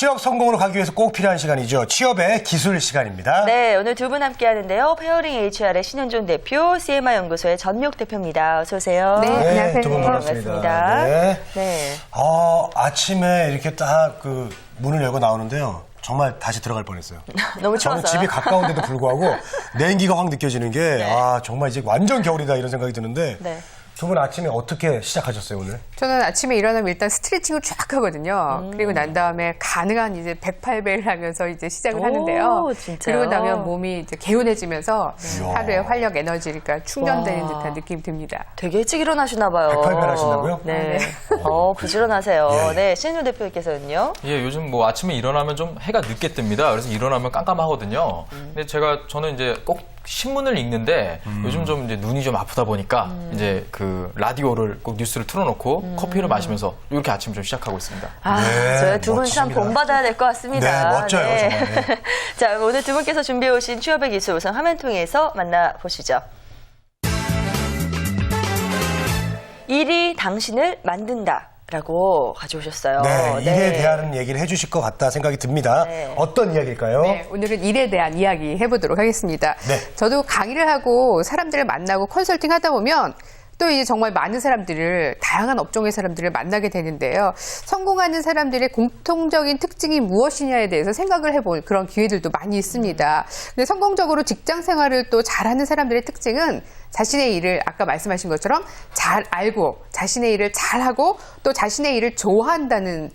취업 성공으로 가기 위해서 꼭 필요한 시간이죠. 취업의 기술 시간입니다. 네, 오늘 두 분 함께 하는데요. 페어링 HR의 신현종 대표, CMI 연구소의 전미옥 대표입니다. 어서 오세요. 네, 안녕하세요. 두 분 반갑습니다. 네. 아침에 이렇게 딱 그 문을 열고 나오는데요. 정말 다시 들어갈 뻔했어요. 너무 저는 추워서요. 집이 가까운데도 불구하고 냉기가 확 느껴지는 게 정말 이제 완전 겨울이다 이런 생각이 드는데 네. 두 분 아침에 어떻게 시작하셨어요 오늘? 저는 아침에 일어나면 일단 스트레칭을 쫙 하거든요. 그리고 난 다음에 가능한 이제 108배를 하면서 이제 시작을 하는데요. 진짜요? 그리고 나면 몸이 이제 개운해지면서 이야. 하루의 활력 에너지가 충전되는 듯한 느낌이 듭니다. 되게 일찍 일어나시나 봐요. 108배 하신다고요? 네. 부지런하세요. 예. 네, 신현종 대표님께서는요. 예, 요즘 뭐 아침에 일어나면 좀 해가 늦게 뜹니다. 그래서 일어나면 깜깜하거든요. 근데 저는 이제 꼭 신문을 읽는데 요즘 좀 이제 눈이 좀 아프다 보니까 이제 그 라디오를 꼭 뉴스를 틀어놓고 커피를 마시면서 이렇게 아침 좀 시작하고 있습니다. 네, 저희 두 분 참 멋집니다. 본받아야 될 것 같습니다. 네, 멋져요, 정말. 네. 자, 오늘 두 분께서 준비해 오신 취업의 기술 우선 화면 통해서 만나보시죠. 일이 당신을 만든다. 라고 가져오셨어요. 네, 일에 대한 얘기를 해주실 것 같다 생각이 듭니다. 네. 어떤 이야기일까요? 네, 오늘은 일에 대한 이야기 해보도록 하겠습니다. 네. 저도 강의를 하고 사람들을 만나고 컨설팅 하다 보면 또 이제 정말 많은 사람들을, 다양한 업종의 사람들을 만나게 되는데요. 성공하는 사람들의 공통적인 특징이 무엇이냐에 대해서 생각을 해볼 그런 기회들도 많이 있습니다. 근데 성공적으로 직장 생활을 또 잘하는 사람들의 특징은 자신의 일을 아까 말씀하신 것처럼 잘 알고 자신의 일을 잘하고 또 자신의 일을 좋아한다는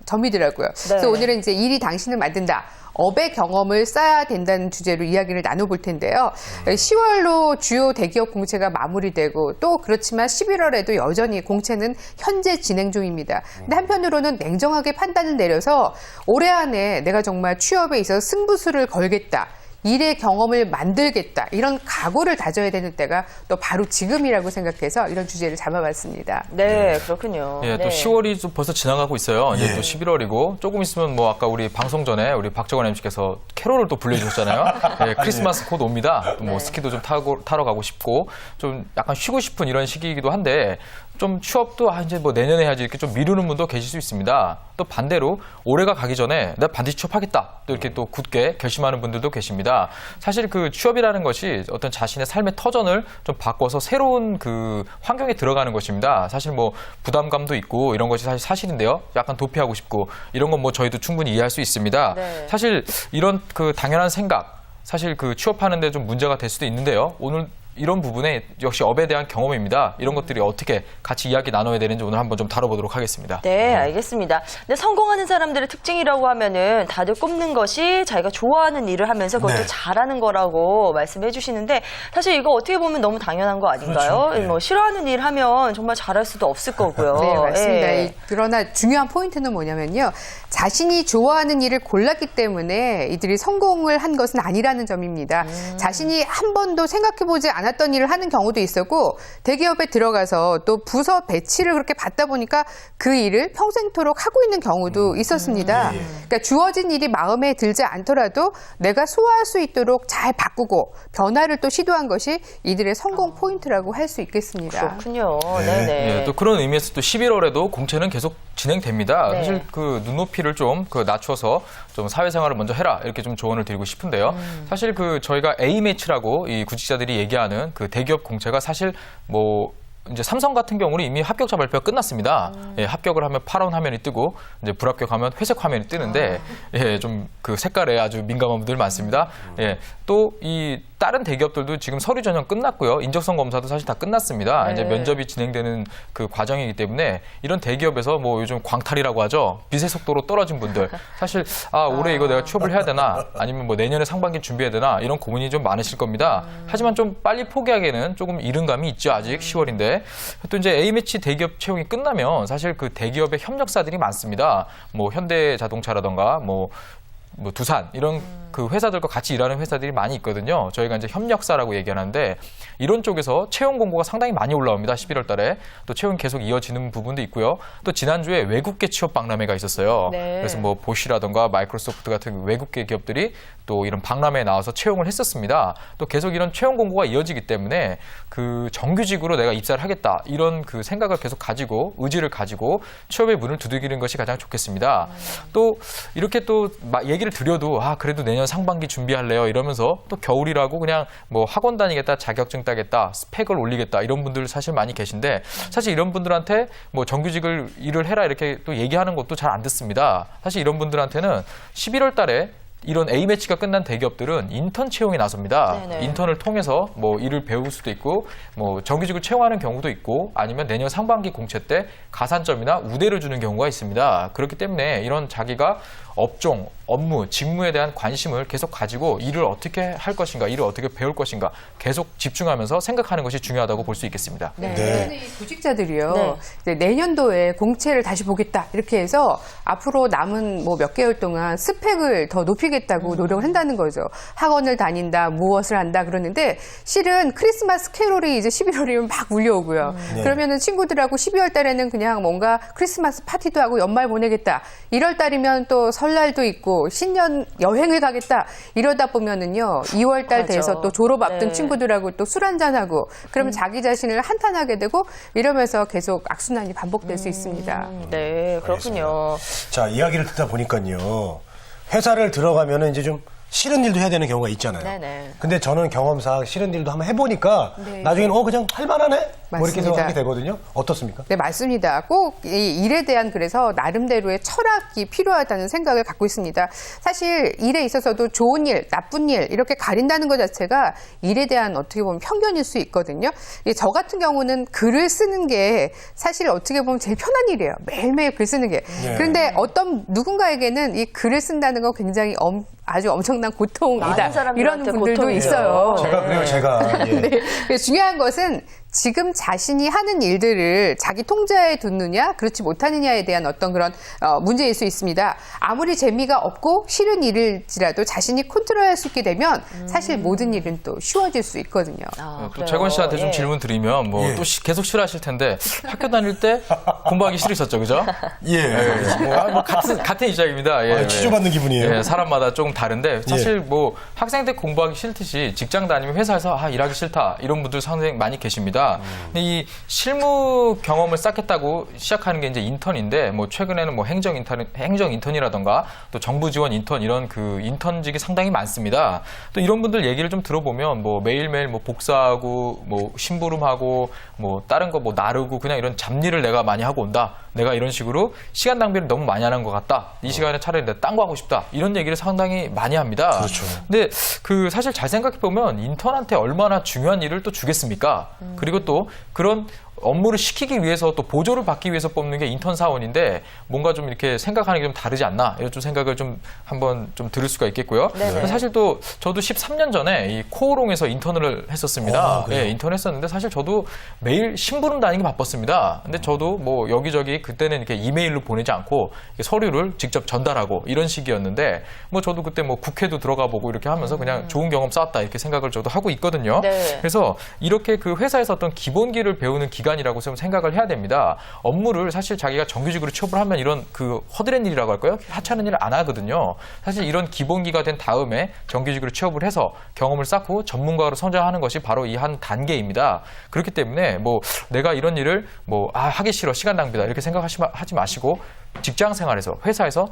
점이더라고요. 그래서 오늘은 이제 일이 당신을 만든다. 업의 경험을 쌓아야 된다는 주제로 이야기를 나눠볼 텐데요. 10월로 주요 대기업 공채가 마무리되고 또 그렇지만 11월에도 여전히 공채는 현재 진행 중입니다. 근데 한편으로는 냉정하게 판단을 내려서 올해 안에 내가 정말 취업에 있어서 승부수를 걸겠다. 일의 경험을 만들겠다. 이런 각오를 다져야 되는 때가 또 바로 지금이라고 생각해서 이런 주제를 잡아봤습니다. 네, 그렇군요. 예, 또 네. 10월이 좀 벌써 지나가고 있어요. 이제 예. 또 11월이고 조금 있으면 뭐 아까 우리 방송 전에 우리 박정원 MC께서 캐롤을 또 불러주셨잖아요. 예, 크리스마스 곧 옵니다. 또 뭐 스키도 좀 타러 가고 싶고 좀 약간 쉬고 싶은 이런 시기이기도 한데 좀 취업도 이제 뭐 내년에 해야지 이렇게 좀 미루는 분도 계실 수 있습니다. 또 반대로 올해가 가기 전에 내가 반드시 취업하겠다. 또 이렇게 또 굳게 결심하는 분들도 계십니다. 사실 그 취업이라는 것이 어떤 자신의 삶의 터전을 좀 바꿔서 새로운 그 환경에 들어가는 것입니다. 사실 뭐 부담감도 있고 이런 것이 사실인데요. 약간 도피하고 싶고 이런 건 뭐 저희도 충분히 이해할 수 있습니다. 네. 사실 이런 그 당연한 생각, 사실 그 취업하는데 좀 문제가 될 수도 있는데요. 오늘 이런 부분에 역시 업에 대한 경험입니다. 이런 것들이 어떻게 같이 이야기 나눠야 되는지 오늘 한번 좀 다뤄보도록 하겠습니다. 네, 알겠습니다. 근데 성공하는 사람들의 특징이라고 하면은 다들 꼽는 것이 자기가 좋아하는 일을 하면서 그것도 네. 잘하는 거라고 말씀해 주시는데 사실 이거 어떻게 보면 너무 당연한 거 아닌가요? 그렇죠. 네. 뭐 싫어하는 일 하면 정말 잘할 수도 없을 거고요. 네, 맞습니다. 예. 그러나 중요한 포인트는 뭐냐면요. 자신이 좋아하는 일을 골랐기 때문에 이들이 성공을 한 것은 아니라는 점입니다. 자신이 한 번도 생각해보지 않았던 일을 하는 경우도 있었고 대기업에 들어가서 또 부서 배치를 그렇게 받다 보니까 그 일을 평생토록 하고 있는 경우도 있었습니다. 그러니까 주어진 일이 마음에 들지 않더라도 내가 소화할 수 있도록 잘 바꾸고 변화를 또 시도한 것이 이들의 성공 포인트라고 할 수 있겠습니다. 그렇군요. 네. 네네. 예, 또 그런 의미에서 또 11월에도 공채는 계속 진행됩니다. 네. 사실 그 눈높이를 좀 낮춰서 좀 사회생활을 먼저 해라 이렇게 좀 조언을 드리고 싶은데요. 사실 그 저희가 A매치라고 이 구직자들이 얘기하는 그 대기업 공채가 사실 뭐 이제 삼성 같은 경우는 이미 합격자 발표가 끝났습니다. 예, 합격을 하면 파란 화면이 뜨고 이제 불합격하면 회색 화면이 뜨는데 예, 좀 그 색깔에 아주 민감한 분들 많습니다. 예, 또 이 다른 대기업들도 지금 서류 전형 끝났고요. 인적성 검사도 사실 다 끝났습니다. 네. 이제 면접이 진행되는 그 과정이기 때문에 이런 대기업에서 뭐 요즘 광탈이라고 하죠. 빛의 속도로 떨어진 분들 사실 올해 이거 내가 취업을 해야 되나 아니면 뭐 내년에 상반기 준비해야 되나 이런 고민이 좀 많으실 겁니다. 하지만 좀 빨리 포기하기에는 조금 이른 감이 있죠. 아직 10월인데 또 이제 A매치 대기업 채용이 끝나면 사실 그 대기업의 협력사들이 많습니다. 뭐 현대자동차라던가 뭐 뭐 두산 이런 그 회사들과 같이 일하는 회사들이 많이 있거든요. 저희가 이제 협력사라고 얘기하는데 이런 쪽에서 채용 공고가 상당히 많이 올라옵니다. 11월 달에 또 채용 계속 이어지는 부분도 있고요. 또 지난주에 외국계 취업 박람회가 있었어요. 네. 그래서 뭐 보쉬라던가 마이크로소프트 같은 외국계 기업들이 또 이런 박람회에 나와서 채용을 했었습니다. 또 계속 이런 채용 공고가 이어지기 때문에 그 정규직으로 내가 입사를 하겠다 이런 그 생각을 계속 가지고 의지를 가지고 취업의 문을 두들기는 것이 가장 좋겠습니다. 또 이렇게 또 얘기를 드려도 그래도 내년 상반기 준비할래요 이러면서 또 겨울이라고 그냥 뭐 학원 다니겠다 자격증 따겠다 스펙을 올리겠다 이런 분들 사실 많이 계신데 사실 이런 분들한테 뭐 정규직을 일을 해라 이렇게 또 얘기하는 것도 잘 안 듣습니다. 사실 이런 분들한테는 11월 달에 이런 A매치가 끝난 대기업들은 인턴 채용에 나섭니다. 네네. 인턴을 통해서 뭐 일을 배울 수도 있고 뭐 정규직을 채용하는 경우도 있고 아니면 내년 상반기 공채 때 가산점이나 우대를 주는 경우가 있습니다. 그렇기 때문에 이런 자기가 업종, 업무, 직무에 대한 관심을 계속 가지고 일을 어떻게 할 것인가, 일을 어떻게 배울 것인가 계속 집중하면서 생각하는 것이 중요하다고 볼 수 있겠습니다. 네. 네. 이 구직자들이요. 네. 이제 내년도에 공채를 다시 보겠다. 이렇게 해서 앞으로 남은 뭐 몇 개월 동안 스펙을 더 높이겠다고 노력을 한다는 거죠. 학원을 다닌다, 무엇을 한다 그러는데 실은 크리스마스 캐롤이 이제 11월이면 막 울려오고요. 네. 그러면은 친구들하고 12월 달에는 그냥 뭔가 크리스마스 파티도 하고 연말 보내겠다. 1월 달이면 또 설날도 있고 신년 여행을 가겠다. 이러다 보면은요. 2월 달 맞아. 돼서 또 졸업 앞둔 네. 친구들하고 또 술 한잔하고 그러면 자기 자신을 한탄하게 되고 이러면서 계속 악순환이 반복될 수 있습니다. 네, 그렇군요. 자, 이야기를 듣다 보니까요. 회사를 들어가면은 이제 좀 싫은 일도 해야 되는 경우가 있잖아요. 네네. 근데 저는 경험상 싫은 일도 한번 해보니까 네. 나중에는 그냥 할만하네? 뭐 이렇게 맞습니다. 생각하게 되거든요. 어떻습니까? 네, 맞습니다. 꼭 이 일에 대한 그래서 나름대로의 철학이 필요하다는 생각을 갖고 있습니다. 사실 일에 있어서도 좋은 일, 나쁜 일 이렇게 가린다는 것 자체가 일에 대한 어떻게 보면 편견일 수 있거든요. 저 같은 경우는 글을 쓰는 게 사실 어떻게 보면 제일 편한 일이에요. 매일매일 글 쓰는 게. 예. 그런데 어떤 누군가에게는 이 글을 쓴다는 건 굉장히 아주 엄청난 고통이다. 많은 사람들한테 이런 분들도 고통이죠. 있어요. 제가 그래요, 제가. 예. 네. 그래서 중요한 것은 지금 자신이 하는 일들을 자기 통제에 두느냐, 그렇지 못하느냐에 대한 어떤 그런 문제일 수 있습니다. 아무리 재미가 없고 싫은 일일지라도 자신이 컨트롤할 수 있게 되면 사실 모든 일은 또 쉬워질 수 있거든요. 아, 또 그래요. 재건 씨한테 좀 예. 질문 드리면 뭐 예. 또 계속 싫어하실 텐데 학교 다닐 때 공부하기 싫으셨죠, 그죠? 예. 뭐 같은 입장입니다. 예, 치료받는 기분이에요. 예, 사람마다 조금 다른데 사실 뭐 학생 때 공부하기 싫듯이 직장 다니면 회사에서 일하기 싫다 이런 분들 상당히 많이 계십니다. 근데 이 실무 경험을 쌓겠다고 시작하는 게 이제 인턴인데 뭐 최근에는 뭐 행정 인턴이라던가 또 정부 지원 인턴 이런 그 인턴직이 상당히 많습니다. 또 이런 분들 얘기를 좀 들어보면 뭐 매일매일 뭐 복사하고 뭐 심부름하고 뭐 다른 거 뭐 나르고 그냥 이런 잡일을 내가 많이 하고 온다. 내가 이런 식으로 시간 낭비를 너무 많이 하는 것 같다. 이 시간에 차라리 내가 딴 거 하고 싶다. 이런 얘기를 상당히 많이 합니다. 그렇죠. 근데 그 사실 잘 생각해 보면 인턴한테 얼마나 중요한 일을 또 주겠습니까? 그리고 또 그런 업무를 시키기 위해서 또 보조를 받기 위해서 뽑는 게 인턴 사원인데 뭔가 좀 이렇게 생각하는 게 좀 다르지 않나 이런 좀 생각을 좀 한번 좀 들을 수가 있겠고요. 네네. 사실 또 저도 13년 전에 이 코오롱에서 인턴을 했었습니다. 그래요? 예, 인턴 했었는데 사실 저도 매일 심부름 다니기 바빴습니다. 근데 저도 뭐 여기저기 그때는 이렇게 이메일로 보내지 않고 이렇게 서류를 직접 전달하고 이런 식이었는데 뭐 저도 그때 뭐 국회도 들어가 보고 이렇게 하면서 그냥 좋은 경험 쌓았다 이렇게 생각을 저도 하고 있거든요. 네. 그래서 이렇게 그 회사에서 어떤 기본기를 배우는 기간이라고 좀 생각을 해야 됩니다. 업무를 사실 자기가 정규직으로 취업을 하면 이런 그 허드렛 일이라고 할까요? 하찮은 일을 안 하거든요. 사실 이런 기본기가 된 다음에 정규직으로 취업을 해서 경험을 쌓고 전문가로 성장하는 것이 바로 이 한 단계입니다. 그렇기 때문에 뭐 내가 이런 일을 뭐 하기 싫어 시간 낭비다 이렇게 생각하지 마시고 직장 생활에서 회사에서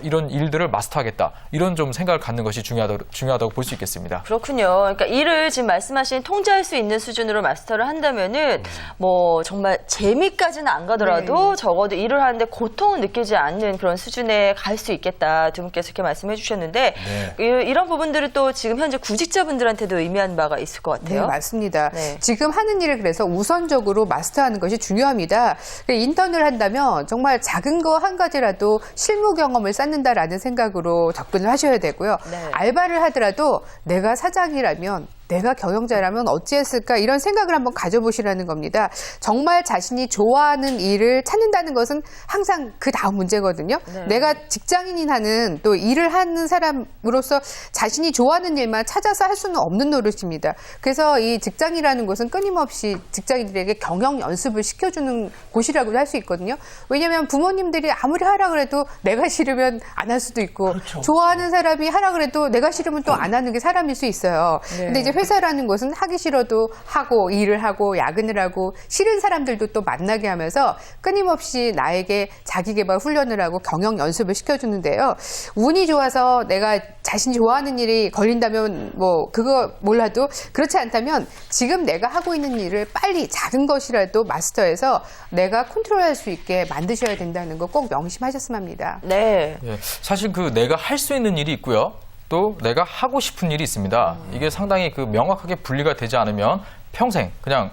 이런 일들을 마스터하겠다 이런 좀 생각을 갖는 것이 중요하다고 볼 수 있겠습니다. 그렇군요. 그러니까 일을 지금 말씀하신 통제할 수 있는 수준으로 마스터를 한다면은 뭐 정말 재미까지는 안 가더라도 적어도 일을 하는데 고통을 느끼지 않는 그런 수준에 갈 수 있겠다. 두 분께서 이렇게 말씀해 주셨는데 이런 부분들은 또 지금 현재 구직자분들한테도 의미하는 바가 있을 것 같아요. 네, 맞습니다. 네. 지금 하는 일을 그래서 우선적으로 마스터하는 것이 중요합니다. 인턴을 한다면 정말 작은 거 한 가지라도 실무 경험을 쌓는다라는 생각으로 접근을 하셔야 되고요. 네. 알바를 하더라도 내가 사장이라면 내가 경영자라면 어찌했을까 이런 생각을 한번 가져보시라는 겁니다. 정말 자신이 좋아하는 일을 찾는다는 것은 항상 그 다음 문제거든요. 네. 내가 직장인이 하는 또 일을 하는 사람으로서 자신이 좋아하는 일만 찾아서 할 수는 없는 노릇입니다. 그래서 이 직장이라는 곳은 끊임없이 직장인들에게 경영 연습을 시켜주는 곳이라고도 할 수 있거든요. 왜냐하면 부모님들이 아무리 하라 그래도 내가 싫으면 안 할 수도 있고 좋아하는 사람이 하라 그래도 내가 싫으면 또 안 하는 게 사람일 수 있어요. 네. 근데 이제 회사라는 곳은 하기 싫어도 하고 일을 하고 야근을 하고 싫은 사람들도 또 만나게 하면서 끊임없이 나에게 자기개발 훈련을 하고 경영 연습을 시켜주는데요. 운이 좋아서 내가 자신이 좋아하는 일이 걸린다면 뭐 그거 몰라도 그렇지 않다면 지금 내가 하고 있는 일을 빨리 작은 것이라도 마스터해서 내가 컨트롤할 수 있게 만드셔야 된다는 거 꼭 명심하셨으면 합니다. 네. 예, 사실 그 내가 할 수 있는 일이 있고요. 또 내가 하고 싶은 일이 있습니다. 이게 상당히 그 명확하게 분리가 되지 않으면 평생 그냥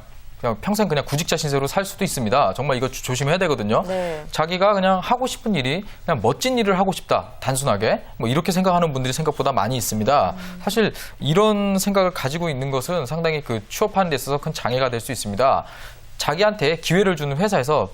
구직자 신세로 살 수도 있습니다. 정말 이거 조심해야 되거든요. 네. 자기가 그냥 하고 싶은 일이 그냥 멋진 일을 하고 싶다. 단순하게 뭐 이렇게 생각하는 분들이 생각보다 많이 있습니다. 사실 이런 생각을 가지고 있는 것은 상당히 그 취업하는 데 있어서 큰 장애가 될 수 있습니다. 자기한테 기회를 주는 회사에서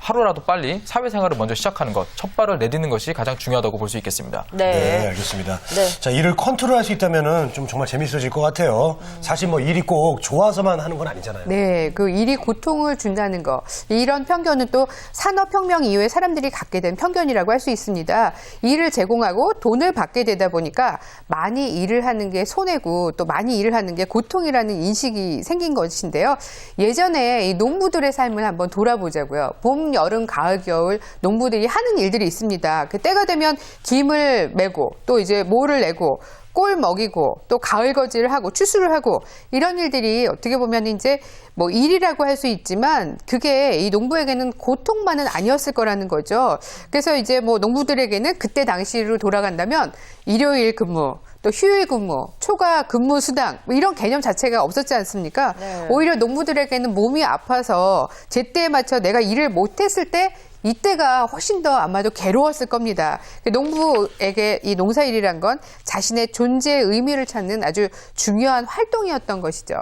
하루라도 빨리 사회생활을 먼저 시작하는 것, 첫 발을 내딛는 것이 가장 중요하다고 볼 수 있겠습니다. 네. 네, 알겠습니다. 네. 자, 일을 컨트롤할 수 있다면은 좀 정말 재밌어질 것 같아요. 사실 뭐 일이 꼭 좋아서만 하는 건 아니잖아요. 네, 그 일이 고통을 준다는 거. 이런 편견은 또 산업혁명 이후에 사람들이 갖게 된 편견이라고 할 수 있습니다. 일을 제공하고 돈을 받게 되다 보니까 많이 일을 하는 게 손해고 또 많이 일을 하는 게 고통이라는 인식이 생긴 것인데요. 예전에 이 농부들의 삶을 한번 돌아보자고요. 봄, 여름, 가을, 겨울 농부들이 하는 일들이 있습니다. 그 때가 되면 김을 메고 또 이제 모를 내고 꼴 먹이고 또 가을 거지를 하고 추수를 하고 이런 일들이 어떻게 보면 이제 뭐 일이라고 할 수 있지만 그게 이 농부에게는 고통만은 아니었을 거라는 거죠. 그래서 이제 뭐 농부들에게는 그때 당시로 돌아간다면 일요일 근무 또 휴일 근무, 초과 근무 수당 뭐 이런 개념 자체가 없었지 않습니까? 네. 오히려 농부들에게는 몸이 아파서 제때에 맞춰 내가 일을 못했을 때 이때가 훨씬 더 아마도 괴로웠을 겁니다. 농부에게 이 농사일이란 건 자신의 존재의 의미를 찾는 아주 중요한 활동이었던 것이죠.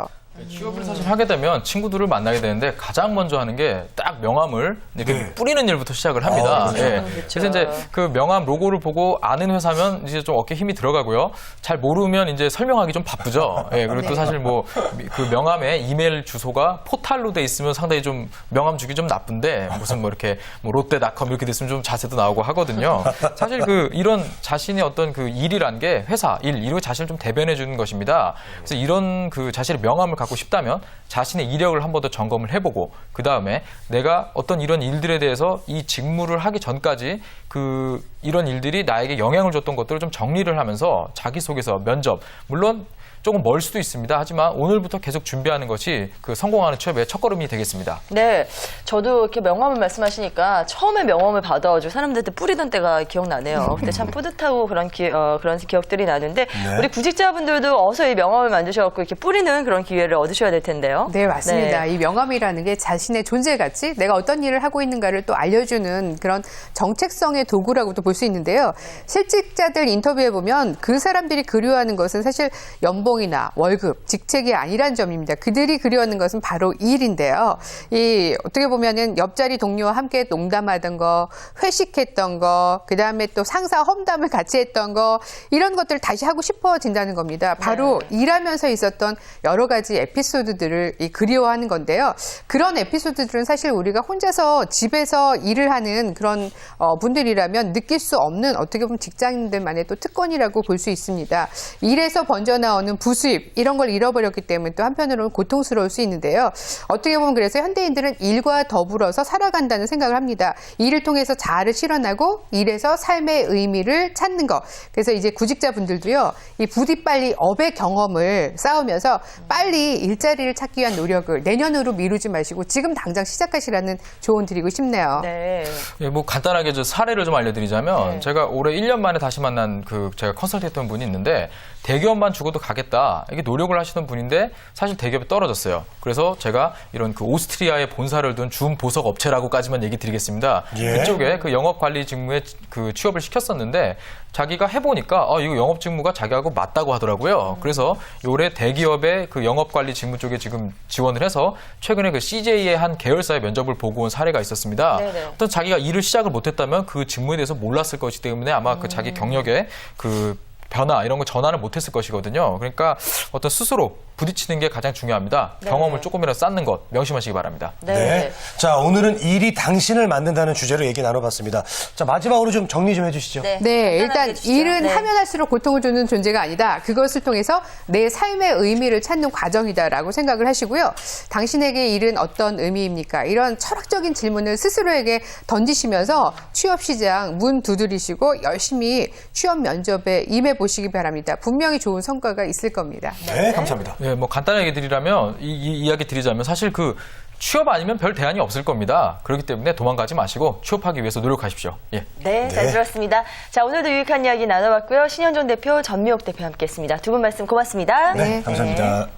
취업을 사실 하게 되면 친구들을 만나게 되는데 가장 먼저 하는 게 딱 명함을 이렇게 뿌리는 일부터 시작을 합니다. 예. 그래서 이제 그 명함 로고를 보고 아는 회사면 이제 좀 어깨 힘이 들어가고요. 잘 모르면 이제 설명하기 좀 바쁘죠. 예. 그리고 또 사실 뭐 그 명함에 이메일 주소가 포탈로 돼 있으면 상당히 좀 명함 주기 좀 나쁜데 무슨 뭐 이렇게 뭐 롯데닷컴 이렇게 됐으면 좀 자세도 나오고 하거든요. 사실 그 이런 자신의 어떤 그 일이란 게 회사 일 이런 자신을 좀 대변해 주는 것입니다. 그래서 이런 그 자신의 명함을 갖고 싶다면 자신의 이력을 한 번 더 점검을 해보고 그 다음에 내가 어떤 이런 일들에 대해서 이 직무를 하기 전까지 그 이런 일들이 나에게 영향을 줬던 것들을 좀 정리를 하면서 자기소개서, 면접 물론 조금 멀 수도 있습니다. 하지만 오늘부터 계속 준비하는 것이 그 성공하는 취업의 첫걸음이 되겠습니다. 네, 저도 이렇게 명함을 말씀하시니까 처음에 명함을 받아가지고 사람들한테 뿌리던 때가 기억나네요. 그때 참 뿌듯하고 그런 기억들이 나는데 우리 구직자분들도 어서 이 명함을 만드셔갖고 이렇게 뿌리는 그런 기회를 얻으셔야 될 텐데요. 네, 맞습니다. 네. 이 명함이라는 게 자신의 존재 가치, 내가 어떤 일을 하고 있는가를 또 알려주는 그런 정체성의 도구라고도 볼 수 있는데요. 실직자들 인터뷰해 보면 그 사람들이 그리워하는 것은 사실 연봉이나 월급, 직책이 아니란 점입니다. 그들이 그리워하는 것은 바로 일인데요. 이 어떻게 보면은 옆자리 동료와 함께 농담하던 거, 회식했던 거, 그 다음에 또 상사 험담을 같이 했던 거 이런 것들을 다시 하고 싶어진다는 겁니다. 바로 일하면서 있었던 여러 가지 에피소드들을 그리워하는 건데요. 그런 에피소드들은 사실 우리가 혼자서 집에서 일을 하는 그런 분들이라면 느낄 수 없는 어떻게 보면 직장인들만의 또 특권이라고 볼 수 있습니다. 일에서 번져나오는 부수입 이런 걸 잃어버렸기 때문에 또 한편으로는 고통스러울 수 있는데요. 어떻게 보면 그래서 현대인들은 일과 더불어서 살아간다는 생각을 합니다. 일을 통해서 자아를 실현하고 일에서 삶의 의미를 찾는 것. 그래서 이제 구직자분들도요. 이 부디 빨리 업의 경험을 쌓으면서 빨리 일자리를 찾기 위한 노력을 내년으로 미루지 마시고 지금 당장 시작하시라는 조언 드리고 싶네요. 네. 예, 뭐 간단하게 저 사례를 좀 알려드리자면 제가 올해 1년 만에 다시 만난 그 제가 컨설팅 했던 분이 있는데 대기업만 죽어도 가겠다. 되겠다. 이게 노력을 하시던 분인데 사실 대기업에 떨어졌어요. 그래서 제가 이런 그 오스트리아에 본사를 둔 준보석 업체라고까지만 얘기 드리겠습니다. 예. 그쪽에 그 영업관리 직무에 그 취업을 시켰었는데 자기가 해보니까 이거 영업 직무가 자기하고 맞다고 하더라고요. 그래서 올해 대기업의 그 영업관리 직무 쪽에 지금 지원을 해서 최근에 그 CJ의 한 계열사의 면접을 보고 온 사례가 있었습니다. 네네. 어떤 자기가 일을 시작을 못했다면 그 직무에 대해서 몰랐을 것이기 때문에 아마 그 자기 경력에 그 변화 이런 거 전환을 못했을 것이거든요. 그러니까 어떤 스스로 부딪히는 게 가장 중요합니다. 네. 경험을 조금이라도 쌓는 것 명심하시기 바랍니다. 네. 자, 오늘은 일이 당신을 만든다는 주제로 얘기 나눠봤습니다. 자, 마지막으로 좀 정리 좀 해주시죠. 네, 간단하게 일단 해주시죠. 일은 네. 하면 할수록 고통을 주는 존재가 아니다. 그것을 통해서 내 삶의 의미를 찾는 과정이다라고 생각을 하시고요. 당신에게 일은 어떤 의미입니까? 이런 철학적인 질문을 스스로에게 던지시면서 취업 시장 문 두드리시고 열심히 취업 면접에 임해 보시기 바랍니다. 분명히 좋은 성과가 있을 겁니다. 네, 감사합니다. 예, 뭐 간단하게 드리자면 이 이야기 드리자면 사실 그 취업 아니면 별 대안이 없을 겁니다. 그렇기 때문에 도망가지 마시고 취업하기 위해서 노력하십시오. 예. 네, 잘 들었습니다. 자, 오늘도 유익한 이야기 나눠봤고요. 신현종 대표, 전미옥 대표 함께했습니다. 두 분 말씀 고맙습니다. 네, 감사합니다.